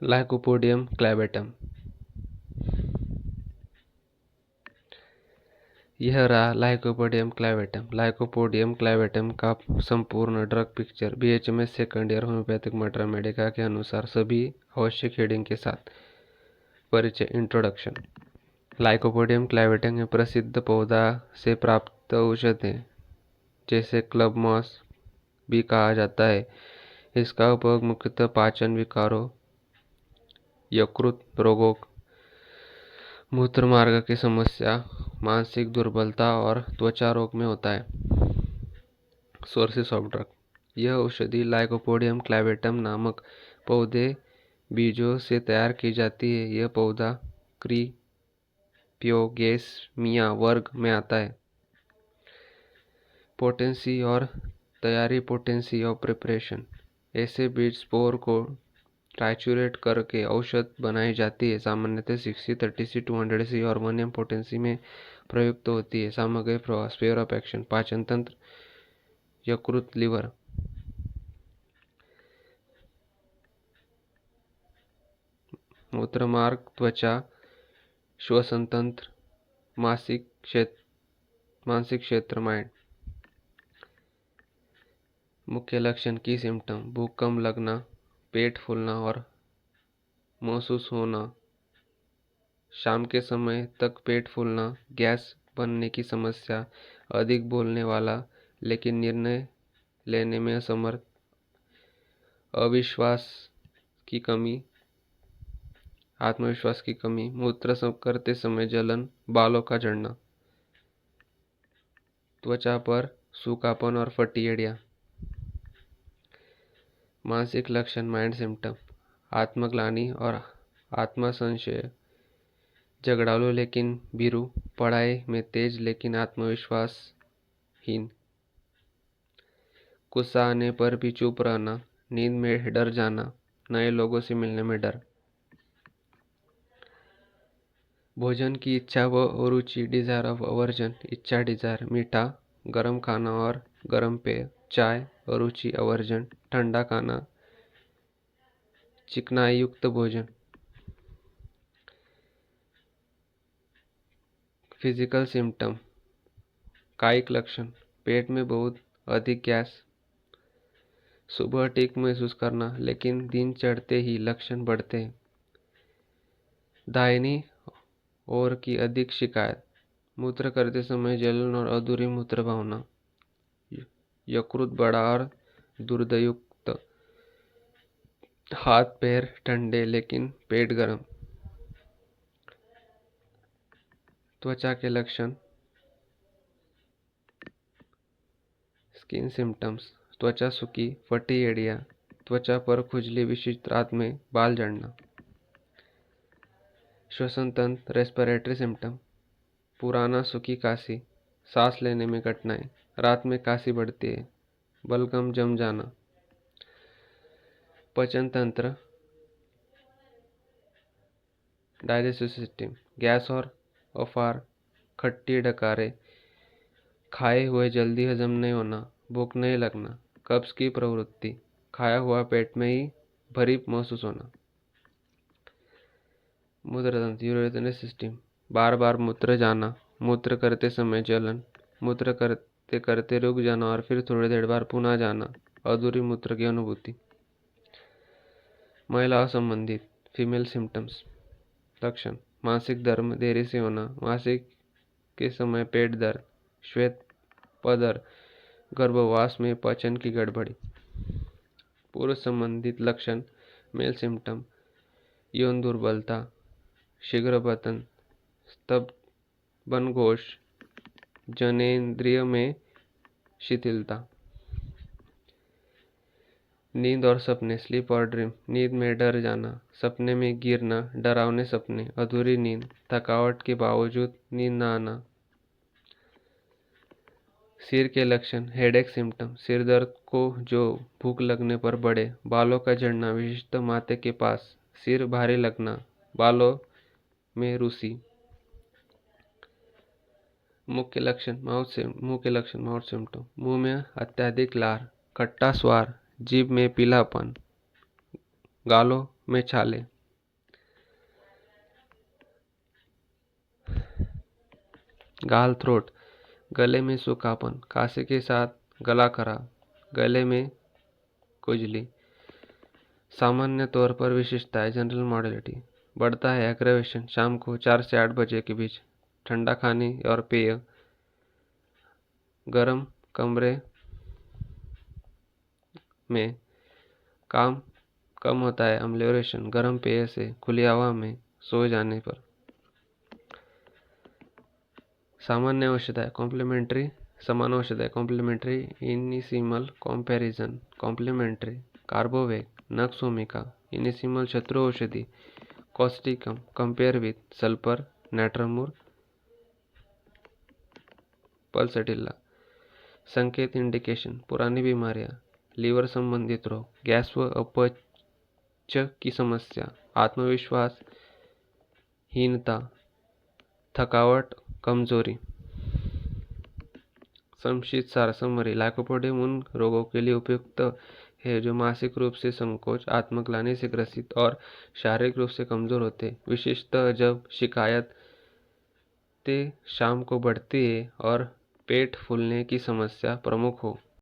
Lycopodium clavatum. यह रहा lycopodium clavatum. Lycopodium clavatum का संपूर्ण drug picture BHMS second year homeopathic मटर मेडिका के अनुसार सभी आवश्यक हेडिंग के साथ। परिचय इंट्रोडक्शन। लाइकोपोडियम क्लैवेटम एक प्रसिद्ध पौधा से प्राप्त औषध है, जैसे क्लब मॉस भी कहा जाता है। इसका उपयोग मुख्यतः पाचन विकारों, यकृत रोगों, मूत्र मार्ग की समस्या, मानसिक दुर्बलता और त्वचा रोग में होता है। Sources of drug. यह औषधि लाइकोपोडियम क्लैवेटम नामक पौधे बीजों से तैयार की जाती है। यह पौधा क्रीप्योगेसमिया वर्ग में आता है। पोटेंसी और तैयारी। Potency of preparation. ऐसे बीज स्पोर को ट्राइचुरेट करके औषध बनाई जाती है। सामान्यतः 60, 30, 200 और 1 mg पोटेंसी में प्रयुक्त होती है। सामग्री प्रवाह। Sphere of action. पाचन तंत्र, यकृत, लिवर। मूत्रमार्ग, त्वचा, श्वसन तंत्र, मानसिक क्षेत्र, माइंड। मुख्य लक्षण की सिम्टम। भूख कम लगना, पेट फूलना और महसूस होना, शाम के समय तक पेट फूलना, गैस बनने की समस्या, अधिक बोलने वाला लेकिन निर्णय लेने में असमर्थ, आत्मविश्वास की कमी, मूत्र करते समय जलन, बालों का झड़ना, त्वचा पर सूखापन और फटी एड़ियाँ। मानसिक लक्षण। Mind symptom. आत्मग्लानि और आत्मसंशय, झगड़ालू लेकिन भीरू, पढ़ाई में तेज लेकिन आत्मविश्वासहीन, गुस्सा आने पर भी चुप रहना, नींद में डर जाना, नए लोगों से मिलने में डर। भोजन की इच्छा व अरुचि। Desire of aversion. इच्छा, डिजायर, मीठा, गर्म खाना और गर्म पेय, चाय, अरुचि, अवर्जन, ठंडा खाना, चिकनाई युक्त भोजन। Physical symptom. कायिक लक्षण। पेट में बहुत अधिक गैस, सुबह ठीक महसूस करना लेकिन दिन चढ़ते ही लक्षण बढ़ते हैं, दाहिनी ओर की अधिक शिकायत, मूत्र करते समय जलन और अधूरी मूत्र भावना, यकृत बड़ा और दुर्गंधयुक्त, हाथ पैर ठंडे लेकिन पेट गर्म। त्वचा के लक्षण। Skin symptoms. त्वचा सूखी, फटी एड़ियाँ, त्वचा पर खुजली, विशिष्ट रात में बाल झड़ना। श्वसन तंत्र। Respiratory symptom. पुराना सूखी खांसी, सांस लेने में कठिनाई, रात में खांसी बढ़ती है, बलगम जम जाना। पाचन तंत्र। Digestive system. गैस और अफार, खट्टी डकारें, खाए हुए जल्दी हजम नहीं होना, भूख नहीं लगना, कब्ज की प्रवृत्ति, खाया हुआ पेट में ही भरी महसूस होना। मूत्र तंत्र। Urinary system. बार बार मूत्र जाना, मूत्र करते समय जलन, मूत्र करते करते रुक जाना और फिर थोड़ी देर बाद पुनः जाना, अधूरी मूत्र की अनुभूति। महिलाओं संबंधित। Female symptoms. लक्षण। मासिक धर्म देरी से होना, मासिक के समय पेट दर्द, श्वेत पदर, गर्भवास में पाचन की गड़बड़ी। पुरुष संबंधित लक्षण। Male symptom. यौन दुर्बलता, शीघ्र पतन, स्तंभन घोष, जनेंद्रिय में शिथिलता। नींद और सपने। स्लीप और ड्रीम। नींद में डर जाना, सपने में गिरना, डरावने सपने, अधूरी नींद, थकावट के बावजूद नींद न आना। सिर के लक्षण। Headache symptom. सिर दर्द को जो भूख लगने पर बढ़े, बालों का झड़ना, विशिष्ट माथे के पास, सिर भारी लगना, बालों में रूसी। मुंह के लक्षण। Mouth symptom. मुंह में अत्यधिक लार, खट्टा स्वाद, जीभ में पीलापन, गालों में छाले। गाल थ्रोट, गले में सूखापन, खांसी के साथ गला खराब, गले में खुजली। सामान्य तौर पर विशेषताएं जनरल मॉडलिटी, बढ़ता है एग्रेवेशन शाम को 4 से 8 बजे के बीच, ठंडा खाने और पेय, गर्म कमरे में काम कम होता है, अम्लियोरेशन गर्म पेय से, खुली हवा में सो जाने पर। सामान्य औषधाएं कॉम्प्लीमेंट्री, समान औषधाएं कॉम्प्लीमेंट्री, इनिसिमल कंपैरिजन कॉम्प्लीमेंट्री, कार्बोवेग, नक्सोमिका, इनिसिमल शत्रु औषधि, कॉस्टिकम कंपेयर विथ सल्फर, नैट्रमूर, पल्सटिल्ला। संकेत इंडिकेशन, पुरानी बीमारियां, लीवर संबंधित रोग, गैस व अपच की समस्या, आत्मविश्वास हीनता, थकावट, कमजोरी। संक्षिप्त सार समरी, लाइकोपोडियम उन रोगों के लिए उपयुक्त है जो मानसिक रूप से संकोच, आत्मग्लानि से ग्रसित और शारीरिक रूप से कमजोर होते हैं, विशेषतः जब शिकायतें शाम को बढ़ती है और पेट फूलने की समस्या प्रमुख हो।